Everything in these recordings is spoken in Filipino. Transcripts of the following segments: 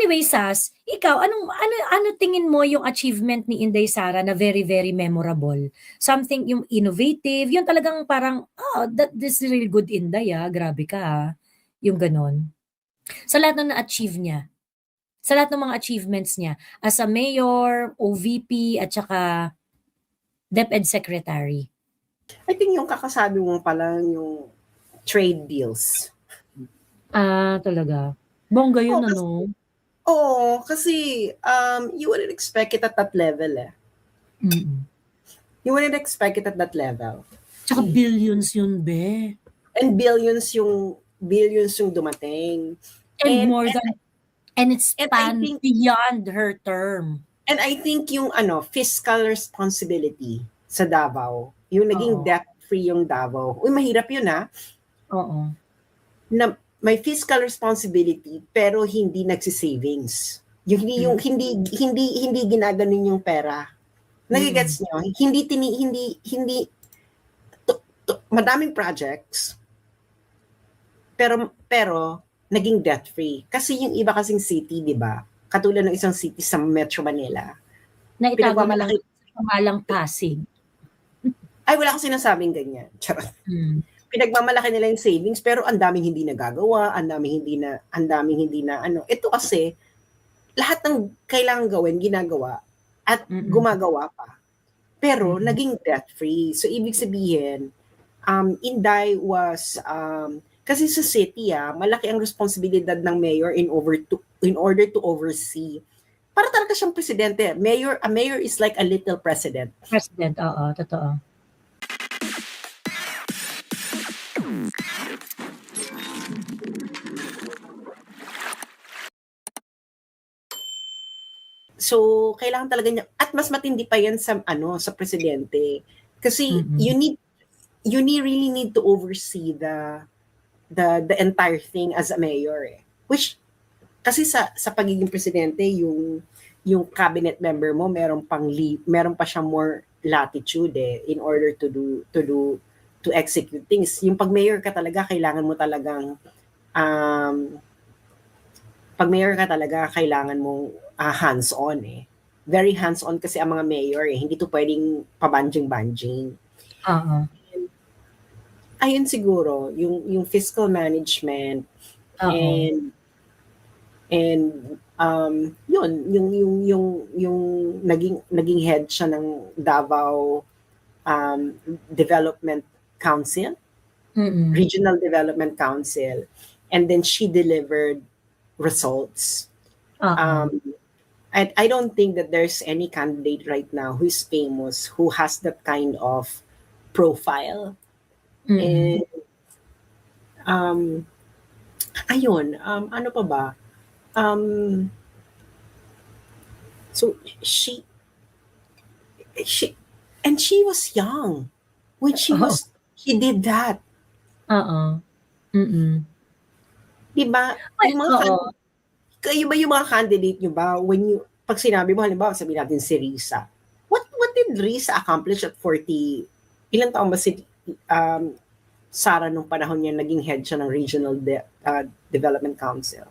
Anyway, Sas, ikaw ano tingin mo yung achievement ni Inday Sara na very, very memorable? Something yung innovative, yung talagang parang, this is really good Inday, grabe ka, yung gano'n. Sa lahat ng na-achieve niya, sa lahat ng mga achievements niya as a mayor, OVP, at saka DepEd secretary. I think yung kakasabi mo pa lang yung trade deals. Talaga. Bongga yun, Oo, ano? kasi you wouldn't expect it at that level eh. Mm. You wouldn't expect it at that level. Tsaka billions yun, be. And billions yung dumating. And it and I spanned think beyond her term. And I think yung fiscal responsibility sa Davao, yung naging Oo. debt-free yung Davao. Uy, mahirap yun Oo. na may fiscal responsibility pero hindi nagsisavings. Yung hindi ginaganon yung pera. Nagigets nyo? Hindi madaming projects pero naging debt-free. Kasi yung iba kasing city, di ba? Katulad ng isang city sa Metro Manila. Na itago na lang sa pangalang Pasig. Ay, wala akong sinasabing ganyan. Charot. Pinagmamalaki nila yung savings pero ang daming hindi nagagawa, ang daming hindi na ano. Ito kasi lahat ng kailangan gawin ginagawa at gumagawa pa. Pero naging debt-free. So ibig sabihin, Inday was kasi sa city malaki ang responsibilidad ng mayor in order to oversee. Para talaga siyang presidente. A mayor is like a little president. President, oo, totoo. So, kailangan talaga niya, at mas matindi pa yan sa presidente. Kasi you really need to oversee the entire thing as a mayor eh. Which kasi sa pagiging presidente, yung cabinet member mo meron pa siyang more latitude in order to execute things. Yung pag mayor ka talaga, kailangan mo talagang pag mayor ka talaga, kailangan mong hands-on eh. Very hands-on kasi ang mga mayor eh. Hindi to pwedeng pabanjing-banjing. Ayun siguro, yung fiscal management and yun, yung naging head siya ng Davao Development Council, Regional Development Council, and then she delivered results. I don't think that there's any candidate right now who is famous, who has that kind of profile. And ayun, ano pa ba? So she was young when she did that. Diba? Yung mga candidate nyo ba, pag sinabi mo, halimbawa, sabihin natin si Risa. What did Risa accomplish at 40? Ilang taon ba si Sara nung panahon niya naging head siya ng Regional Development Council?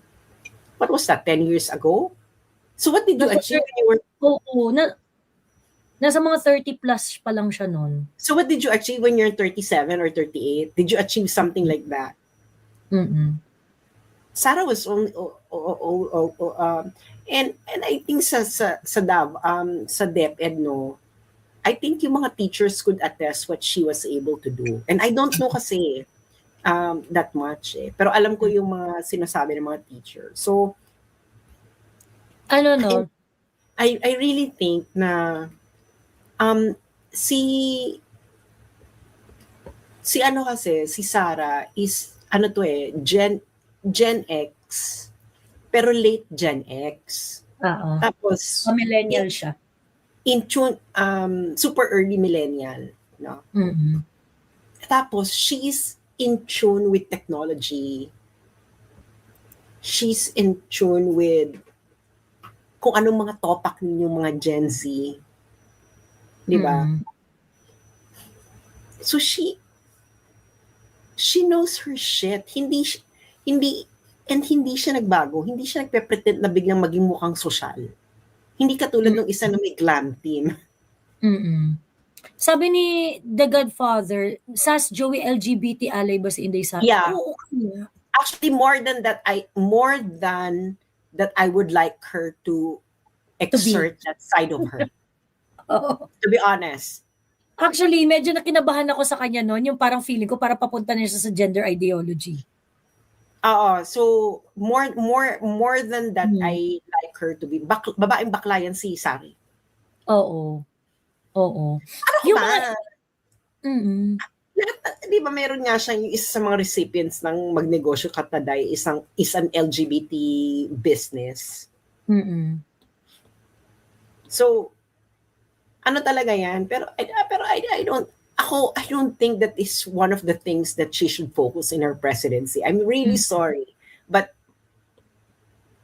What was that, 10 years ago? So what did you achieve when you were... Nasa mga 30 plus pa lang siya noon. So what did you achieve when you're 37 or 38? Did you achieve something like that? Sara was only and I think sa DepEd I think yung mga teachers could attest what she was able to do. And I don't know kasi that much eh. Pero alam ko yung mga sinasabi ng mga teachers. So I really think na si Sara is Gen X pero late Gen X. Tapos millennial siya. In tune super early millennial, no? Tapos she's in tune with technology. She's in tune with kung anong mga topak ninyong mga Gen Z. Di ba? So she knows her shit. Hindi And hindi siya nagbago, hindi siya nagpe-pretend na biglang maging mukhang sosyal. Hindi katulad Mm. nung isa na may glam team. Mm. Sabi ni The Godfather, "Sas Joey LGBT ally ba si Inday Sara?" Yeah. Oo kaya. Actually, more than that, I would like her to To be. exert that side of her. Oo. To be honest. Actually, medyo nakinabahan ako sa kanya nun, yung parang feeling ko parang papunta na siya sa gender ideology. Oo. So, more than that, Hmm. I like her to be, babaeng bakla yan si Sari. Oo. Oo. Ano ka Yung ba? mga mm. Di ba meron nga siyang yung isa sa mga recipients ng Magnegosyo Kataday is an LGBT business. Mm. So, ano talaga yan? Pero I don't think that is one of the things that she should focus in her presidency. I'm really sorry. But,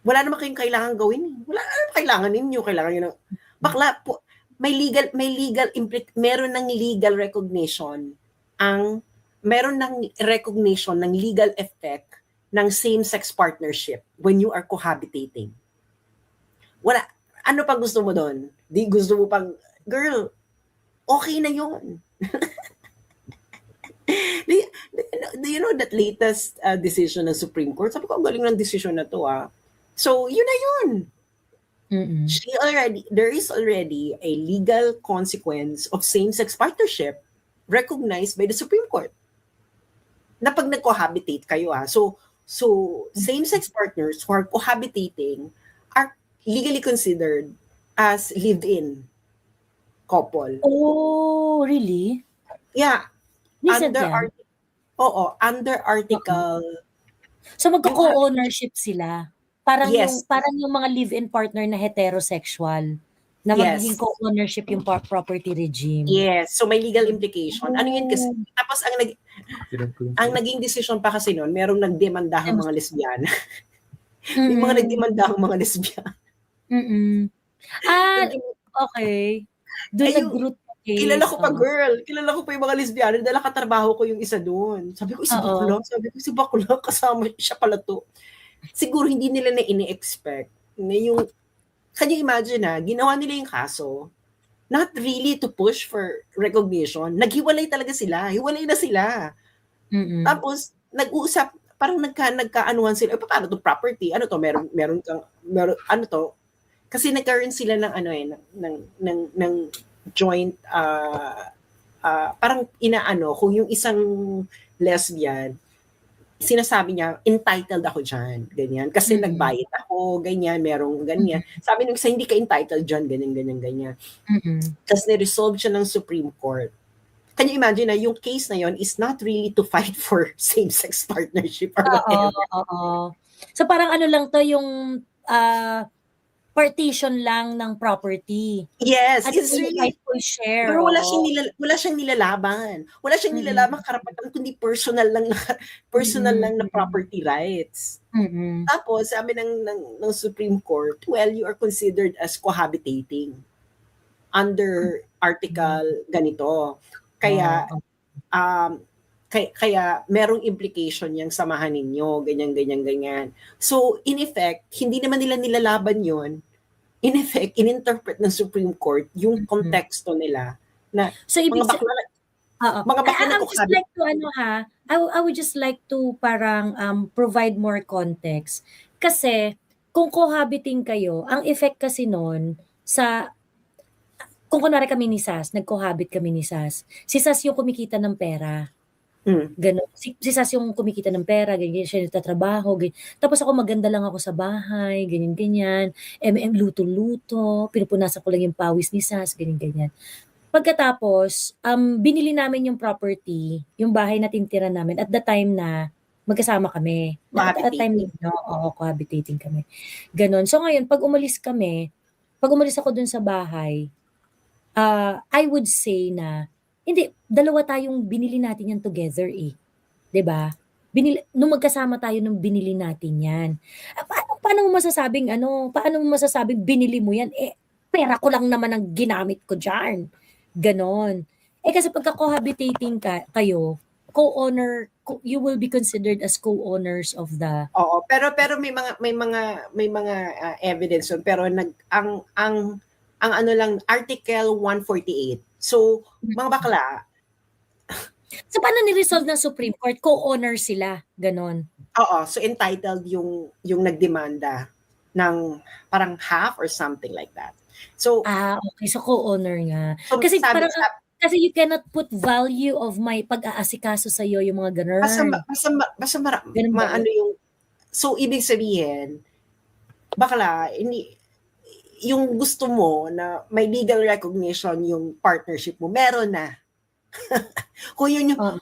wala naman kayong kailangan gawin. Wala naman kailangan ninyo. Kailangan nyo ng, bakla po, meron ng legal recognition ng legal effect ng same-sex partnership when you are cohabitating. Wala, ano pa gusto mo doon? Di gusto mo pang, girl, okay na yun. Do you know that latest decision ng Supreme Court? Sabi ko, ang galing ng decision na to ah. So, yun na yun. Mm. There is already a legal consequence of same-sex partnership recognized by the Supreme Court. Na pag nag-cohabitate kayo so same-sex partners who are cohabitating are legally considered as lived-in couple. Oh, really? Yeah. Recent yan? Under article. So magko-co-ownership sila. Parang Yes. yung mga live-in partner na heterosexual na magiging co-ownership yung property regime. Yes. So may legal implication. Ano yun kasi? Tapos ang naging decision pa kasi noon, merong nagdemandahang mga lesbiana. May mga nagdemandahang mga lesbiana. Okay. Doon nag-root case. Kilala ko pa yung mga lesbiana dahil katrabaho ko yung isa doon. Sabi ko, si bakla, kasama siya pala to. Siguro hindi nila na ini-expect na yung, can you imagine ginawa nila yung kaso, not really to push for recognition. Naghiwalay talaga sila. Hiwalay na sila. Tapos, nag-uusap, parang nagkaanuhan sila, paano to property? Ano to? Meron ano to? Kasi nagkaroon sila ng ng joint parang kung yung isang lesbian sinasabi niya entitled ako diyan, ganyan kasi nagbayad ako, ganyan, merong ganyan. Sabi nung isa hindi ka entitled diyan, ganyan. Tapos ni-resolve siya ng Supreme Court. Can you imagine yung case na yon is not really to fight for same-sex partnership or whatever. So parang ano lang to yung partition lang ng property. Yes, at it's really share. Pero wala siyang nilalaban. Wala siyang nilalaban karapatan kundi personal lang na property rights. Tapos sabi ng Supreme Court, well, you are considered as cohabitating under article ganito. Kaya kaya merong implication yung samahan ninyo, ganyan. So, in effect, hindi naman nila nilalaban yon. In effect, in-interpret ng Supreme Court yung konteksto nila na so, ibig mga bakla I would just like to I would just like to parang provide more context. Kasi kung cohabiting kayo, ang effect kasi noon kung kunwari kami ni Sas, nag-cohabit kami ni Sas, si Sas yung kumikita ng pera. Ganon. Si Sas yung kumikita ng pera, ganyan siya nagtatrabaho, ganyan. Tapos ako maganda lang ako sa bahay, ganyan. Luto-luto, pinupunasan ko lang yung pawis ni Sas, ganyan. Pagkatapos, binili namin yung property, yung bahay na tinitira namin at the time na magkasama kami. At time cohabitating kami. Ganon. So ngayon, pag umalis ako dun sa bahay, I would say na hindi, dalawa tayong binili natin yan together 'di ba? Nung magkasama tayo nung binili natin yan. Paano mo masasabing binili mo yan? Pera ko lang naman ang ginamit ko diyan. Ganon. Kasi pagka cohabitating kayo, you will be considered as co-owners of the Oo, pero may mga evidence yun, pero ang ano lang, Article 148. So, mga bakla, So, paano ni-resolve ng Supreme Court? Co-owner sila, gano'n? oo, so entitled yung nagdemanda ng parang half or something like that. So, Okay. So, co-owner nga. so Kasi sabi, parang, kasi you cannot put value of my pag-aasikaso sa'yo, yung mga basta, gano'n. basta Ganun ba ano yun? yung, so ibig sabihin, bakla, hindi, yung gusto mo na may legal recognition yung partnership mo, meron na. Oo.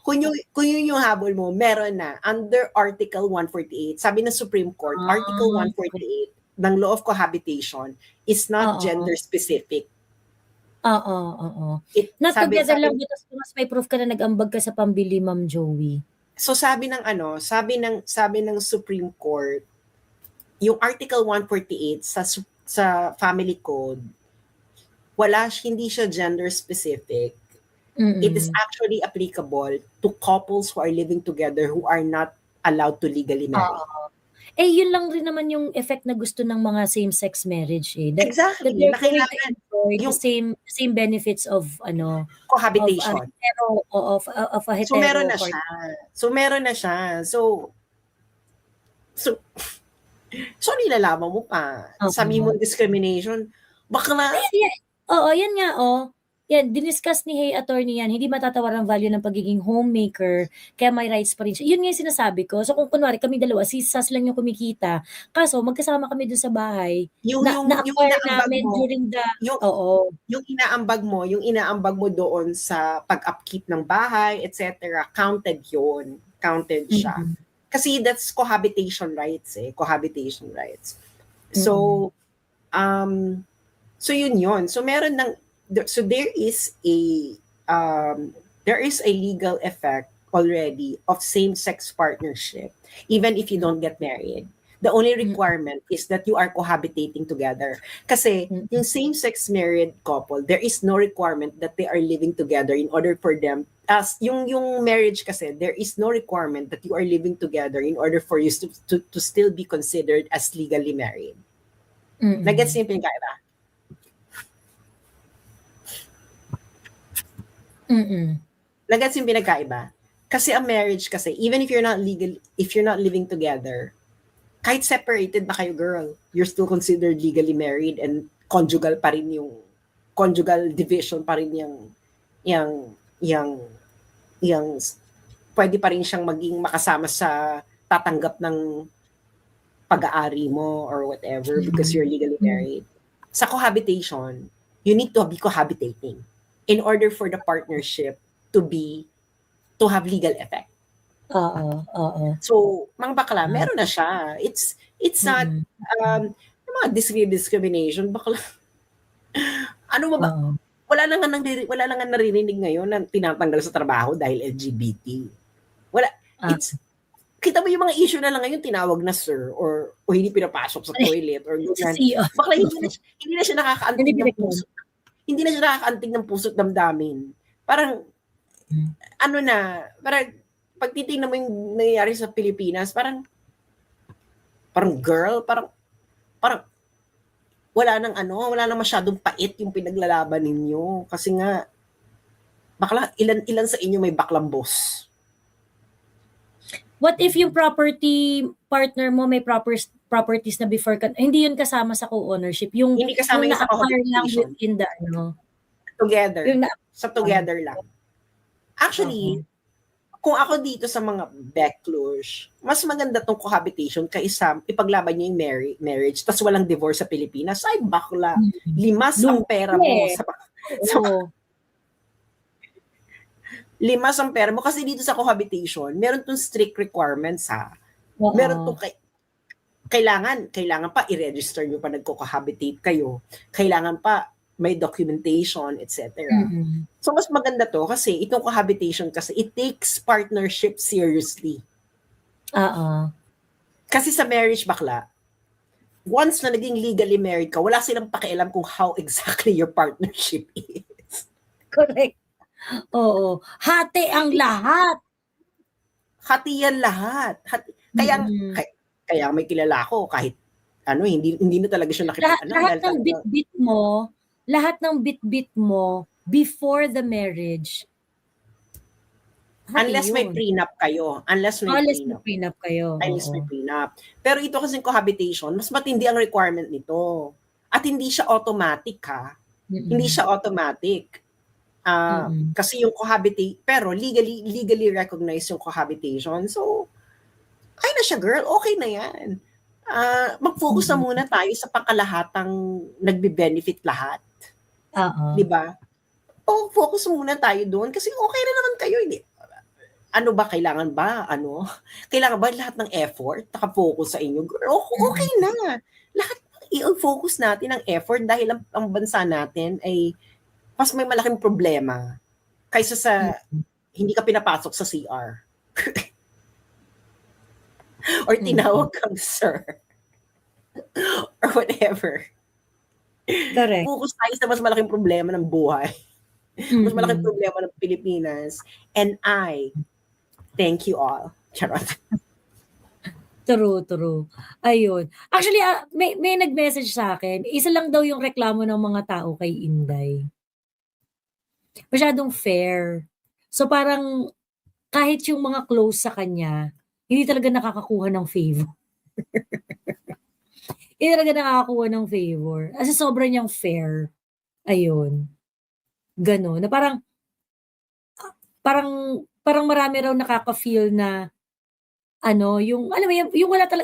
Kung yun yung habol mo, meron na. Under Article 148, sabi ng Supreme Court, Article Okay. 148 ng Law of Cohabitation is not Oo. gender specific. Oo. Not Sabi, together lang, but mas may proof ka na nag-ambag ka sa pambili, Ma'am Joey. so sabi ng Supreme Court, yung Article 148 sa Family Code, hindi siya gender specific. It is actually applicable to couples who are living together who are not allowed to legally marry. Oo. Yun lang rin naman yung effect na gusto ng mga same-sex marriage eh. Exactly, That they're na going to kailangan enjoy the yung same benefits of cohabitation. of a hetero. So meron na siya. So nilalaman mo pa. Sabi mo discrimination. Bakla. Oo, yan nga Yan, diniscuss ni Hey Attorney yan, hindi matatawar ang value ng pagiging homemaker, kaya may rights pa rin siya. Yun nga yung sinasabi ko. So kung kunwari kami dalawa, si Sas lang yung kumikita, kaso magkasama kami dun sa bahay, na-acquire namin during the, yung inaambag mo doon sa pag-upkeep ng bahay, etc., counted siya. Kasi that's cohabitation rights cohabitation rights. So, so yun. So there is a legal effect already of same-sex partnership, even if you don't get married. The only requirement is that you are cohabitating together. Kasi yung same-sex married couple, there is no requirement that they are living together in order for them, as yung marriage kasi, there is no requirement that you are living together in order for you to still be considered as legally married. Nag-gets niyo yung pinagkaiba? Nag-gets yung pinagkaiba? Kasi ang marriage kasi, even if you're not living together, kahit separated na kayo, girl, you're still considered legally married, and conjugal pa rin yung conjugal division pa rin yung pwede pa rin siyang maging makasama sa tatanggap ng pag-aari mo or whatever because you're legally married. Sa cohabitation, you need to be cohabitating in order for the partnership to have legal effect. So, mga bakla, meron na siya. It's not mga discrimination, bakla. Ano ba? Wala na nga naririnig ngayon na tinatanggal sa trabaho dahil LGBT. Wala. Kita mo yung mga issue na lang ngayon, tinawag na sir or hindi pinapasok sa toilet or ganyan. Bakla, hindi na siya nakakaantig ng puso. Hindi na siya nakakaantig ng puso't damdamin. Parang parang pag titingnan mo yung nangyayari sa Pilipinas, parang girl, parang wala nang masyadong pait yung pinaglalaban ninyo. Kasi nga, bakla, ilan sa inyo may baklang boss? What if yung property partner mo may properties na before hindi yun kasama sa co-ownership? Hindi kasama yung sa cohabitation. Within the together. Sa together lang. Actually, kung ako dito sa mga backlash, mas maganda tong cohabitation kaysa ipaglaban niyo yung marriage tas walang divorce sa Pilipinas. Ay, bakla. Limas ang pera mo limas ang pera mo kasi dito sa cohabitation, meron tong strict requirements Meron tong kailangan pa i-register nyo pa nagko-cohabitate kayo. Kailangan pa may documentation, etc. So, mas maganda to kasi itong cohabitation kasi it takes partnership seriously. Kasi sa marriage, bakla, once na naging legally married ka, wala silang pakialam kung how exactly your partnership is. Correct. Oo. Hati ang lahat. hati yan lahat. Kaya Mm. kaya may kilala ako kahit hindi na talaga siya nakipag-anak Lahat dahil ng talagang bitbit mo before the marriage, hati unless may yun. prenup kayo, unless may Unless may prenup. prenup kayo, Unless oo. may prenup. Pero ito kasing cohabitation, mas matindi ang requirement nito. At hindi siya automatic ha. Hindi Mm. siya automatic. Mm. Kasi yung pero legally recognized yung cohabitation. So, ay na siya girl, okay na yan. Mag-focus na Mm. muna tayo sa pangkalahatang nagbe-benefit lahat. Oo. 'Di ba? O focus muna tayo doon kasi okay na naman kayo, hindi ano ba kailangan ba kailangan ba lahat ng effort naka-focus sa inyo? Girl, okay Mm. na. Lahat i-focus natin ang effort dahil ang bansa natin ay mas may malaking problema kaysa sa Mm. hindi ka pinapasok sa CR. Or Mm. tinawag kang sir. Or whatever. Correct. Focus tayo sa mas malaking problema ng buhay. Mas malaking Mm. problema ng Pilipinas. And I thank you all. Charot. True, true. Ayun. Actually, may nag-message sa'kin, isa lang daw yung reklamo ng mga tao kay Inday. Masyadong fair. So, parang kahit yung mga close sa kanya, hindi talaga nakakakuha ng favor. Hindi talaga nakakakuha ng favor. Kasi sobra niyang fair. Ayun, gano'n. Na parang parang parang marami raw nakaka-feel na yung alam mo yung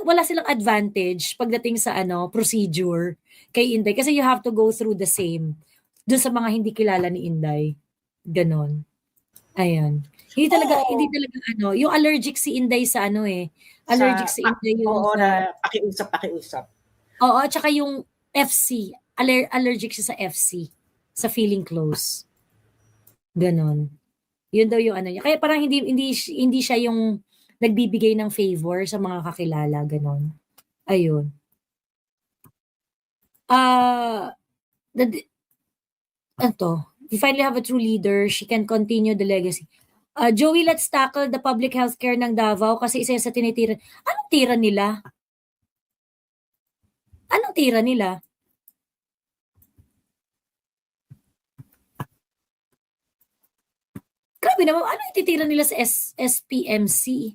wala silang advantage pagdating sa procedure kay Inday kasi you have to go through the same dun sa mga hindi kilala ni Inday, gano'n. Ayan. Hindi Oo. talaga yung allergic si Inday sa allergic si Inday yung Oo, sa na pakiusap. oo, at saka yung FC, allergic siya sa FC, sa feeling close, gano'n. Yun daw yung niya, kaya parang hindi siya yung nagbibigay ng favor sa mga kakilala, gano'n. Ayun. Ah, the "We finally have a true leader, she can continue the legacy." Joey, let's tackle the public healthcare ng Davao kasi isa yan sa tinitira. Anong tira nila? Anong tira nila? Grabe naman, ano ititira nila sa SPMC?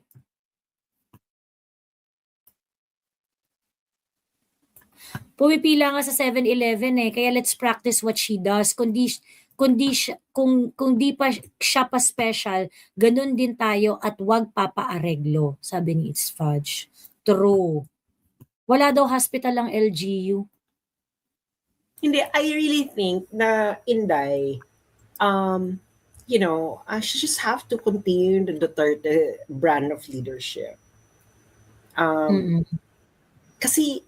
Pumipila nga sa 7-Eleven kaya let's practice what she does. Kung di pa siya pa special, ganun din tayo at wag papaareglo, sabi ni It's Fudge. True. Wala daw hospital ang LGU. Hindi, I really think na Inday, she just have to continue the Duterte brand of leadership. Mm. Kasi,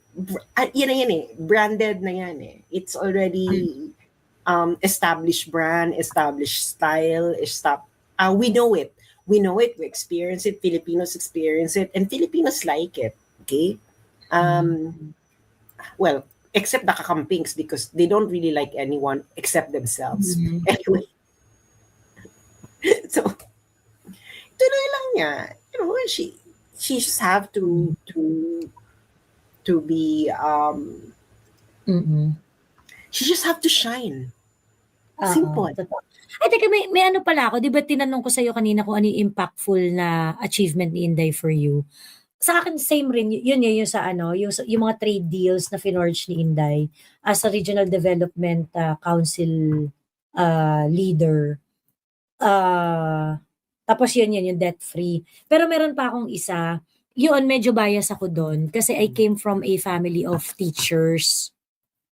yan na yan branded na yan It's already established brand, established style, we know it. We know it, we experience it, Filipinos experience it, and Filipinos like it. Okay? Well, except the kakampings because they don't really like anyone except themselves. Anyway. So, tuloy lang niya. She just have to be she just have to shine. Simple. Totoo. Ay teka, may ano pala ako, 'di ba tinanong ko sa'yo kanina kung ano yung impactful na achievement ni Inday for you. Sa akin same rin yun yung sa yung mga trade deals na finorge ni Inday as a Regional Development Council leader. Tapos yun yung debt free. Pero meron pa akong isa, yun medyo bias ako dun kasi I came from a family of teachers.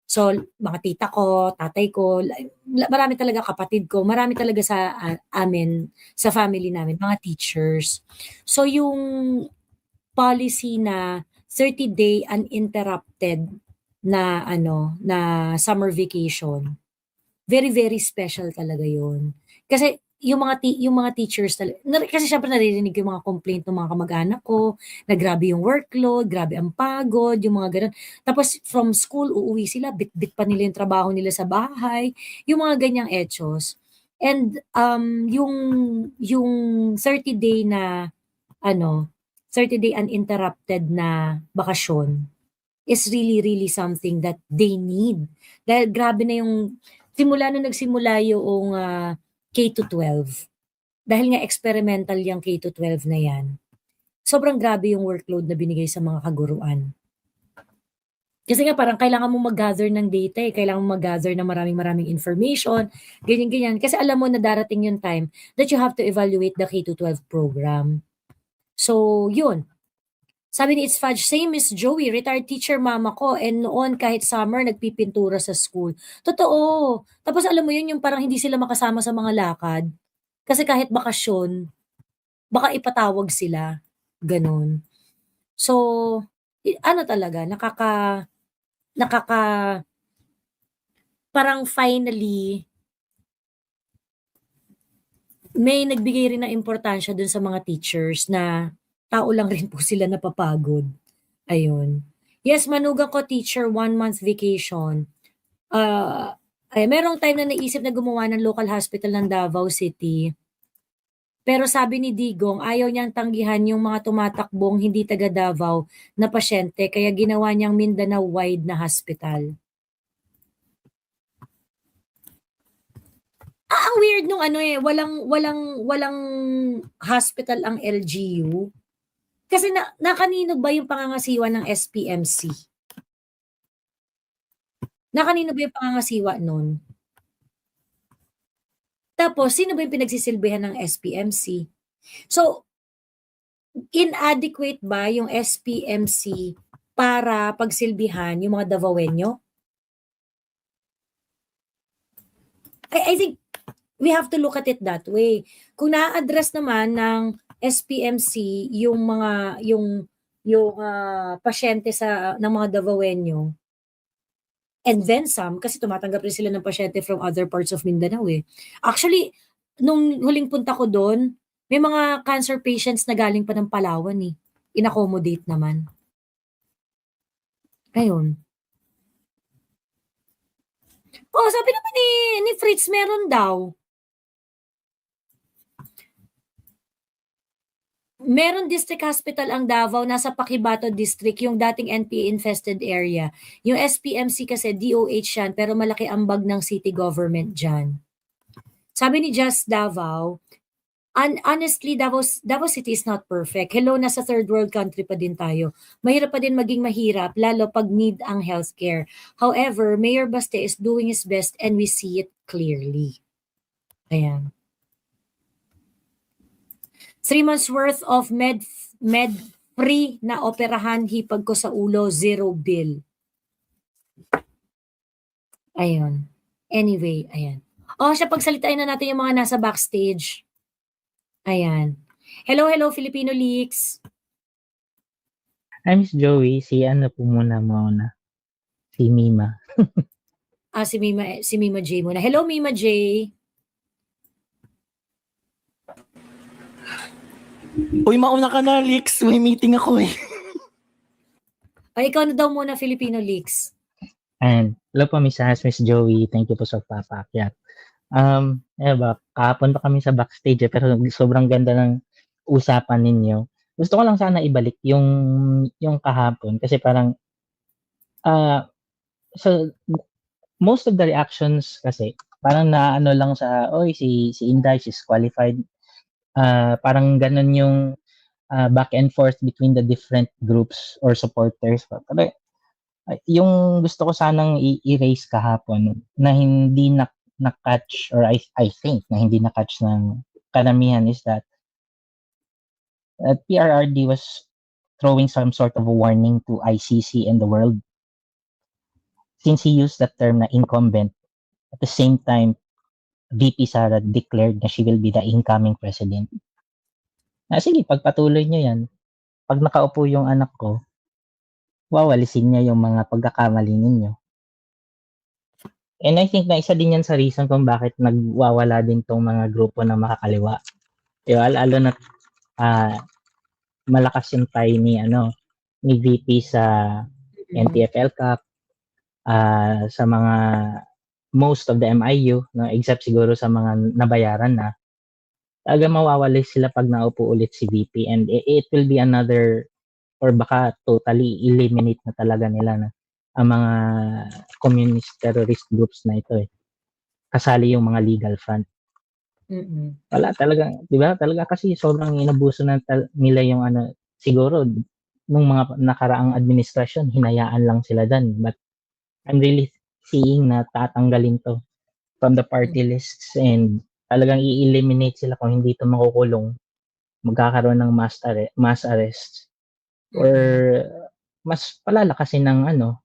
So, mga tita ko, tatay ko, marami talaga kapatid ko, marami talaga sa amin, sa family namin, mga teachers. So, yung policy na 30-day uninterrupted na na summer vacation, very, very special talaga yun. Kasi yung mga teachers kasi siyempre naririnig ko yung mga complaint ng mga kamag-anak ko, na grabe yung workload, grabe ang pagod, yung mga gano'n. Tapos from school, uuwi sila, bitbit pa nila yung trabaho nila sa bahay, yung mga ganyang etos. And yung 30-day na ano, 30-day uninterrupted na bakasyon is really, really something that they need. Dahil grabe na yung simula nung nagsimula yung K-12. Dahil nga experimental yung K-12 na yan. Sobrang grabe yung workload na binigay sa mga kaguruan. Kasi nga parang kailangan mo mag-gather ng data kailangan mo mag-gather ng maraming information, ganyan-ganyan. Kasi alam mo na darating yung time that you have to evaluate the K-12 program. So, yun. Sabi ni It's Fudge, same Miss Joey, retired teacher mama ko, and noon kahit summer nagpipintura sa school. Totoo. Tapos alam mo yun, yung parang hindi sila makasama sa mga lakad. Kasi kahit bakasyon, baka ipatawag sila. Ganon. So, ano talaga, parang finally, may nagbigay rin ng importansya dun sa mga teachers na tao lang rin po sila napapagod. Ayun. Yes, manugang ko teacher, 1 month vacation. Merong time na naisip na gumawa ng local hospital ng Davao City. Pero sabi ni Digong, ayaw niyang tanggihan yung mga tumatakbong hindi taga Davao na pasyente kaya ginawa niyang Mindanao-wide na hospital. Ang weird nung walang hospital ang LGU. Kasi nakanino ba yung pangangasiwa ng SPMC? Nakanino ba yung pangangasiwa nun? Tapos, sino ba yung pinagsisilbihan ng SPMC? So, inadequate ba yung SPMC para pagsilbihan yung mga Davaoenyo? I think we have to look at it that way. Kung na-address naman ng SPMC yung mga pasyente ng mga Davaoenyo, and then some, kasi tumatanggap rin sila ng pasyente from other parts of Mindanao Actually, nung huling punta ko doon, may mga cancer patients na galing pa ng Palawan In-accommodate naman. Ayun. Sabi naman ni Fritz, meron daw. Meron district hospital ang Davao, nasa Paquibato District, yung dating NPA-infested area. Yung SPMC kasi DOH yan, pero malaki ambag ng city government dyan. Sabi ni Just Davao, honestly, Davao City is not perfect. Hello, nasa third world country pa din tayo. Mahirap pa din maging mahirap, lalo pag need ang healthcare. However, Mayor Baste is doing his best and we see it clearly. Ayan. 3 months worth of med free na operahan, hipag ko sa ulo, 0 bill. Ayun. Anyway, ayan. Siya pagsalitain na natin yung mga nasa backstage. Ayan. Hello, Filipino Leaks. Hi, Miss Joey. Si ano po muna. Si Mima. Si Mima J muna. Hello, Mima J. Uy, mauna ka na, Leaks. May meeting ako Ikaw na daw muna, Filipino Leaks. And hello po, Miss Joey. Thank you po sa papakyat. Kahapon pa kami sa backstage pero sobrang ganda ng usapan ninyo. Gusto ko lang sana ibalik yung kahapon kasi parang so most of the reactions kasi parang naano lang sa si Inday, she's qualified. Parang ganun yung back and forth between the different groups or supporters. Pero yung gusto ko sanang i-erase kahapon na hindi na-catch or I think na hindi na-catch ng karamihan is that PRRD was throwing some sort of a warning to ICC and the world since he used that term na incumbent. At the same time, VP Sara declared na she will be the incoming president. Sige, pagpatuloy nyo yan. Pag nakaupo yung anak ko, wawalisin niya yung mga pagkakamali ninyo. And I think na isa din yan sa reason kung bakit nagwawala din tong mga grupo na makakaliwa. Lalo na malakas yung tie ni VP sa NTF-L Cup, sa mga most of the MIU, no, except siguro sa mga nabayaran na. talagang mawawala sila pag naupo ulit si VP, and it will be another, or baka totally eliminate na talaga nila na ang mga communist terrorist groups na ito eh. Kasali yung mga legal front. Wala talaga, 'di ba? Talaga kasi sobrang inabuso na nila yung ano, siguro nung mga nakaraang administrasyon hinayaan lang sila dan, but I'm really seeing na tatanggalin to from the party lists, and talagang i-eliminate sila kung hindi to makukulong. Magkakaroon ng mass arrest, or mas palalakasin ng ano,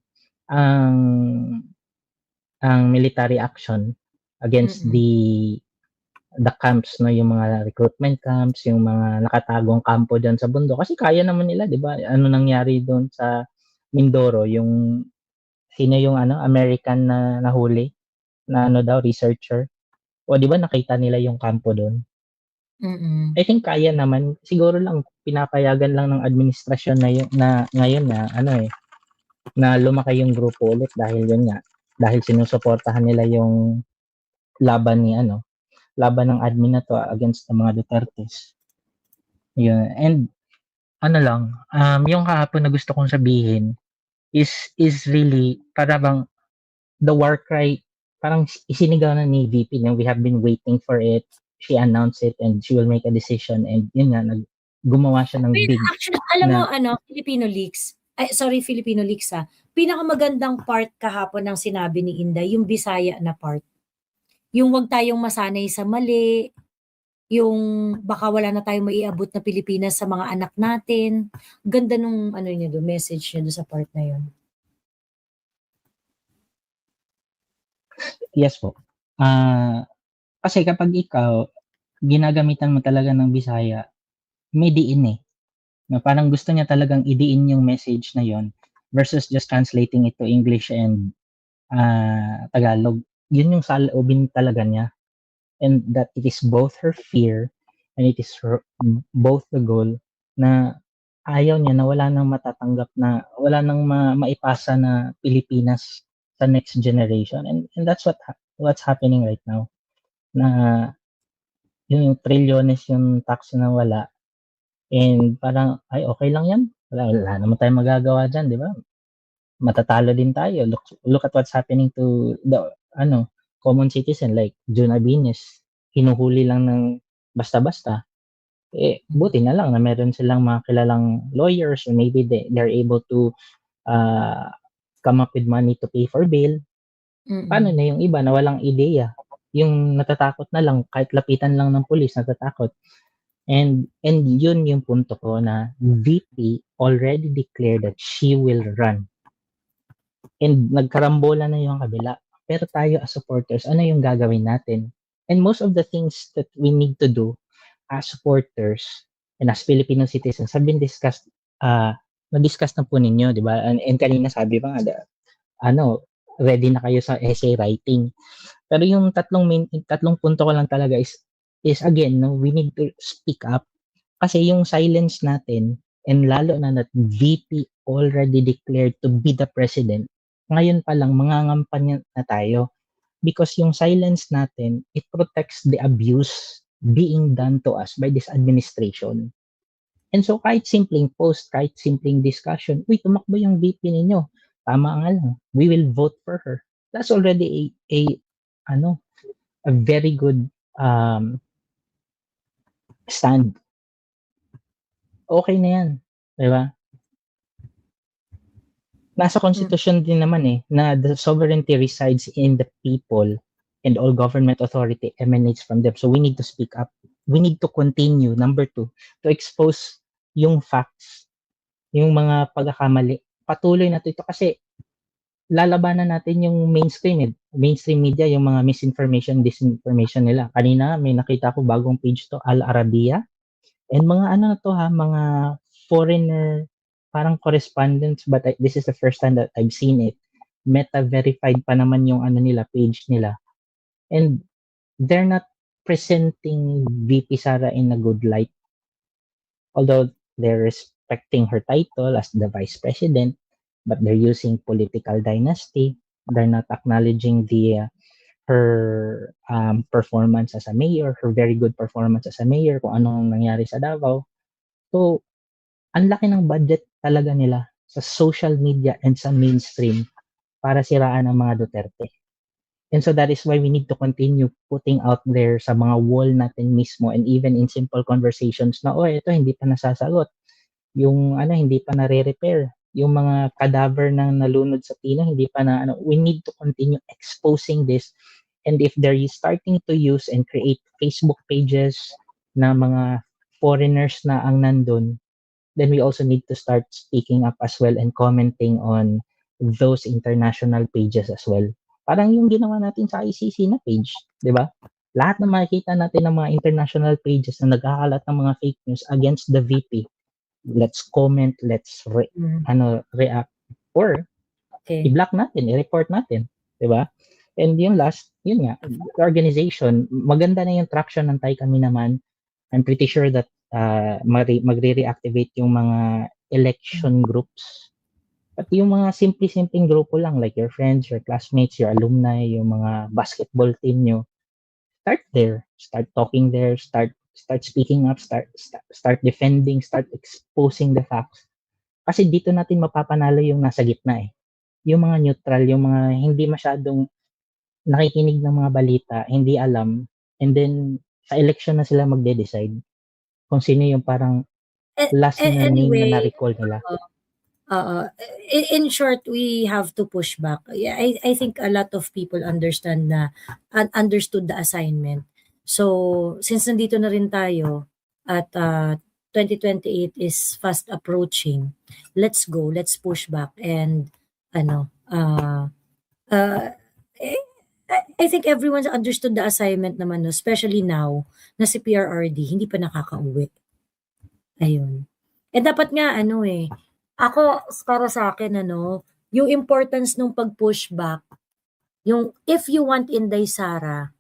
ang military action against the camps, no, yung mga recruitment camps, yung mga nakatagong kampo diyan sa bundok, kasi kaya naman nila, 'di ba? Ano nangyari doon sa Mindoro, yung sino yung ano, American na nahuli na ano daw, researcher, o 'di ba nakita nila yung kampo doon? I think kaya naman, siguro lang pinapayagan lang ng administrasyon na yun, na ngayon na ano eh, na lumaki yung grupo ulit dahil yun nga, dahil sinusuportahan nila yung laban ng admin na to against the mga Dutertes. Yun. And ano lang, yung kahapon na gusto kong sabihin is really para bang the war cry, parang isinigaw na ni VP na we have been waiting for it. She announced it and she will make a decision, and yun nga, gumawa siya ng big. Actually, alam mo Filipino Leaks, Filipino Leaks pinakamagandang part kahapon ng sinabi ni Inday, yung Bisaya na part. Yung wag tayong masanay sa mali, yung baka wala na tayong maiabot na Pilipinas sa mga anak natin. Ganda nung ano niya doon, message niya doon sa part na yun. Yes po. Kasi kapag ikaw, ginagamitan mo talaga ng Bisaya, may diin eh. Na parang gusto niya talagang idiin yung message na yon versus just translating it to English and Tagalog. Yun yung saloobin talaga niya. And that it is both her fear and it is both the goal na ayaw niya na wala nang matatanggap, na wala nang maipasa na Pilipinas sa next generation. And that's what's happening right now. Na yung trilyones yung tax na wala, and parang ay okay lang yan, wala naman tayong magagawa dyan, di ba? Matatalo din tayo. Look at what's happening to the common citizen like Jun Abines, hinuhuli lang ng basta-basta. Buti na lang na meron silang mga kilalang lawyers, or maybe they're able to come up with money to pay for bail. Paano na yung iba na walang ideya? Yung natatakot na lang, kahit lapitan lang ng pulis, natatakot. And yun yung punto ko, na VP already declared that she will run. And nagkarambola na yung kabila. Pero tayo as supporters, ano yung gagawin natin? And most of the things that we need to do as supporters and as Filipino citizens have been discussed, na-discuss na po ninyo, di ba? And kanina sabi pa nga, ready na kayo sa essay writing. Pero yung tatlong punto ko lang talaga is again, we need to speak up. Kasi yung silence natin, and lalo na that VP already declared to be the president, ngayon pa lang mangangampanya na tayo. Because yung silence natin, it protects the abuse being done to us by this administration. And so kahit simpleng post, kahit simpleng discussion, tumakbo yung VP ninyo, tama nga lang, we will vote for her. That's already a very good stand. Okay na yan, di ba? Nasa constitution din naman na the sovereignty resides in the people and all government authority emanates from them. So we need to speak up. We need to continue, number 2, to expose yung facts, yung mga pagkakamali. Patuloy na ito kasi lalabanan natin yung mainstream media, yung mga misinformation, disinformation nila. Kanina may nakita ko bagong page to, Al Arabiya, and mga mga foreigner parang correspondents, but this is the first time that I've seen it. Meta verified pa naman yung page nila, and they're not presenting VP Sara in a good light, although they're respecting her title as the vice president, but they're using political dynasty. They're not acknowledging the her performance as a mayor, her very good performance as a mayor, kung anong nangyari sa Davao. So, ang laki ng budget talaga nila sa social media and sa mainstream para siraan ang mga Duterte. And so that is why we need to continue putting out there sa mga wall natin mismo and even in simple conversations na, ito hindi pa nasasagot. Yung hindi pa nare-repair. Yung mga cadaver na nalunod sa tino, hindi pa na, we need to continue exposing this. And if they're starting to use and create Facebook pages na mga foreigners na ang nandun, then we also need to start speaking up as well and commenting on those international pages as well. Parang yung ginawa natin sa ICC na page, di ba? Lahat na makikita natin ng mga international pages na nagkakalat ng mga fake news against the VP. Let's comment, let's react, or Okay. i-block natin, i-report natin, di ba? And yung last, yun nga, organization, maganda na yung traction ng Tay Kami Naman. I'm pretty sure that magre-reactivate yung mga election groups. At yung mga simple-simpleng grupo lang, like your friends, your classmates, your alumni, yung mga basketball team nyo, start there. Start talking there. Start speaking up. Start defending. Start exposing the facts. Kasi dito natin mapapanalo yung nasa gitna eh. Yung mga neutral, yung mga hindi masyadong nakikinig ng mga balita, hindi alam, and then sa election na sila magde-decide kung sino yung parang last na name Anyway, na na-recall nila. In short, we have to push back. Yeah, I think a lot of people understand na understood the assignment. So, since nandito na rin tayo at 2028 is fast approaching, let's go, let's push back and I think everyone's understood the assignment naman, no? Especially now na si PRRD hindi pa nakakauwi. Ayun. Dapat nga ako para sa akin yung importance nung pag-push back, yung if you want Inday Sara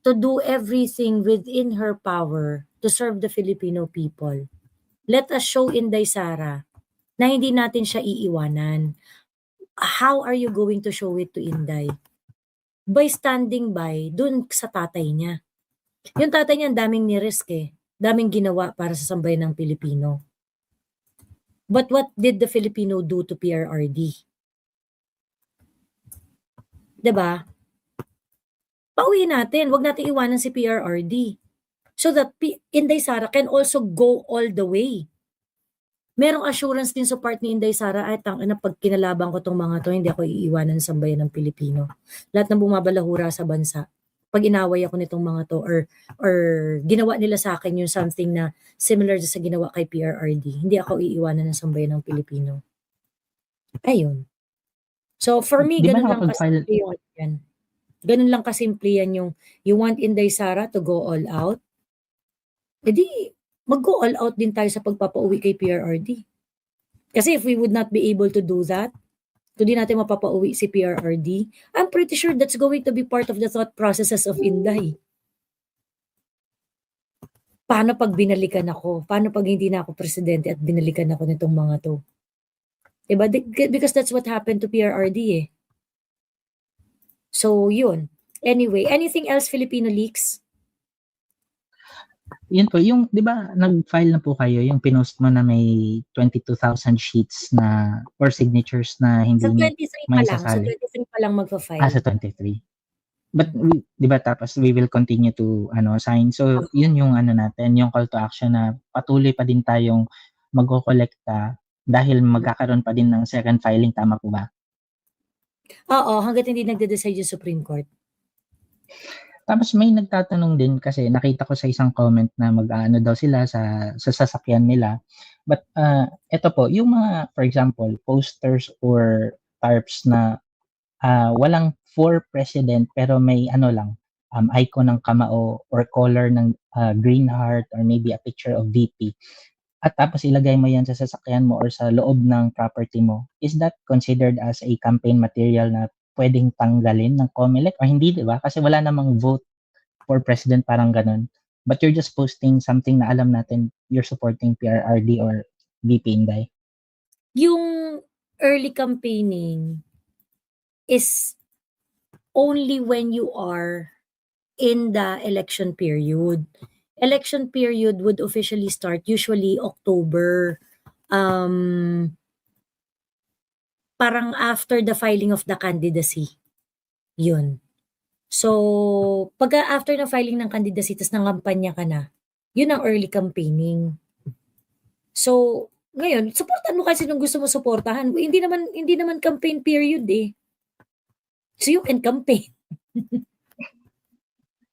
to do everything within her power to serve the Filipino people, let us show Inday Sara na hindi natin siya iiwanan. How are you going to show it to Inday? By standing by dun sa tatay niya. Yung tatay niya, daming ni-risk daming ginawa para sa sambayan ng Pilipino. But what did the Filipino do to PRRD? Diba? Pauwi natin. Huwag natin iwanan si PRRD. So that Inday Sara can also go all the way. Merong assurance din sa part ni Inday Sara, pag kinalaban ko tong mga to, hindi ako iiwanan sa sambayan ng Pilipino. Lahat ng bumabalahura sa bansa. Pag inaway ako nitong mga to or ginawa nila sa akin yung something na similar sa ginawa kay PRRD, hindi ako iiwanan ng sambayan ng Pilipino. Ayun. So for me, ganun lang kasimple yan. Ganun lang kasimple yan yung you want Inday Sara to go all out. Edi mag-go all out din tayo sa pagpapauwi kay PRRD. Kasi if we would not be able to do that, kung di natin mapapauwi si PRRD, I'm pretty sure that's going to be part of the thought processes of Inday. Paano pag binalikan ako? Paano pag hindi na ako presidente at binalikan ako nitong mga to? Diba? Because that's what happened to PRRD So, yun. Anyway, anything else, Filipino Leaks? Yun po, yung, di ba, nag-file na po kayo, yung pinost mo na may 22,000 sheets na, or signatures na hindi sa 23 pa lang, sasali. sa 23 pa lang magpa-file. Sa 23. But, di ba, tapos we will continue to, sign. So, yun yung, natin, yung call to action na patuloy pa din tayong mag-collecta dahil magkakaroon pa din ng second filing, tama po ba? Oo, hanggat hindi nagde-decide yung Supreme Court. Tapos may nagtatanong din kasi nakita ko sa isang comment na mag-aano daw sila sa sasakyan nila. But ito po, yung mga, for example, posters or tarps na walang for president pero may lang, icon ng kamao or color ng green heart or maybe a picture of VP. At tapos ilagay mo yan sa sasakyan mo or sa loob ng property mo. Is that considered as a campaign material na pwedeng tanggalin ng COMELEC o hindi, di ba? Kasi wala namang vote for president, parang ganun. But you're just posting something na alam natin you're supporting PRRD or VP Inday. Yung early campaigning is only when you are in the election period. Election period would officially start usually October, parang after the filing of the candidacy. Yun. So, pagka after na filing ng candidacy tas nangampanya ka na, yun ang early campaigning. So, ngayon, supportan mo kasi nung gusto mo suportahan. Hindi naman campaign period eh. So, you can campaign.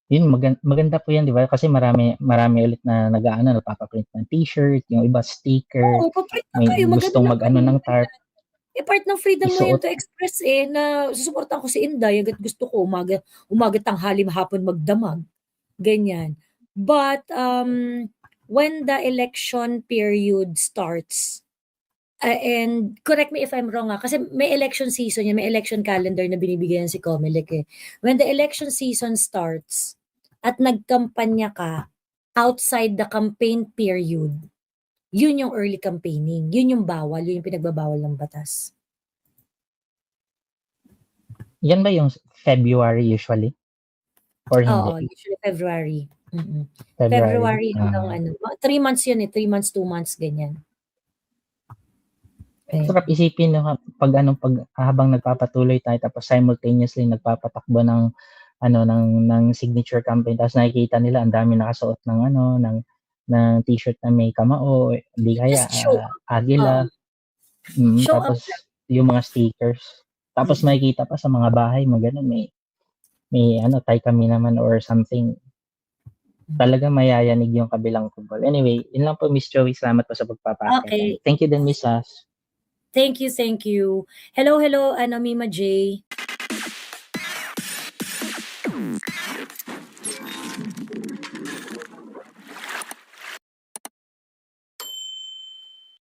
Yun, maganda po yan, di ba? Kasi marami ulit na nagpapaprint ng t-shirt, yung iba sticker, Oo, paprint na may kayo. Maganda gustong lang mag-ano kayo. ng tarp. Part ng freedom ngayon Isuot. to express eh, na susuportahan ko si Inday, hangga't gusto ko, umaga tanghali, hapon magdamag. Ganyan. But, when the election period starts, and correct me if I'm wrong kasi may election season yan, may election calendar na binibigyan si Comelec eh. When the election season starts, at nagkampanya ka outside the campaign period, yun yung early campaigning. Yun yung bawal, yun yung pinagbabawal ng batas. Yan ba yung February usually? Or hindi? Oo, usually February. February hanggang 3 months yun eh, 3 months, 2 months, ganyan. Okay. Sarap isipin no, pag habang nagpapatuloy tayo tapos simultaneously nagpapatakbo ng signature campaign tapos nakikita nila ang dami nakasuot ng t-shirt na may kamao, di kaya agila. Tapos yung mga stickers. Tapos makikita pa sa mga bahay may tay kami naman or something. Talaga mayayanig yung kabilang kubol. Anyway, yun lang po, Miss Joey. Salamat po sa pagpapakita. Okay. Thank you din, Miss Sas. Thank you. Hello, Mima J.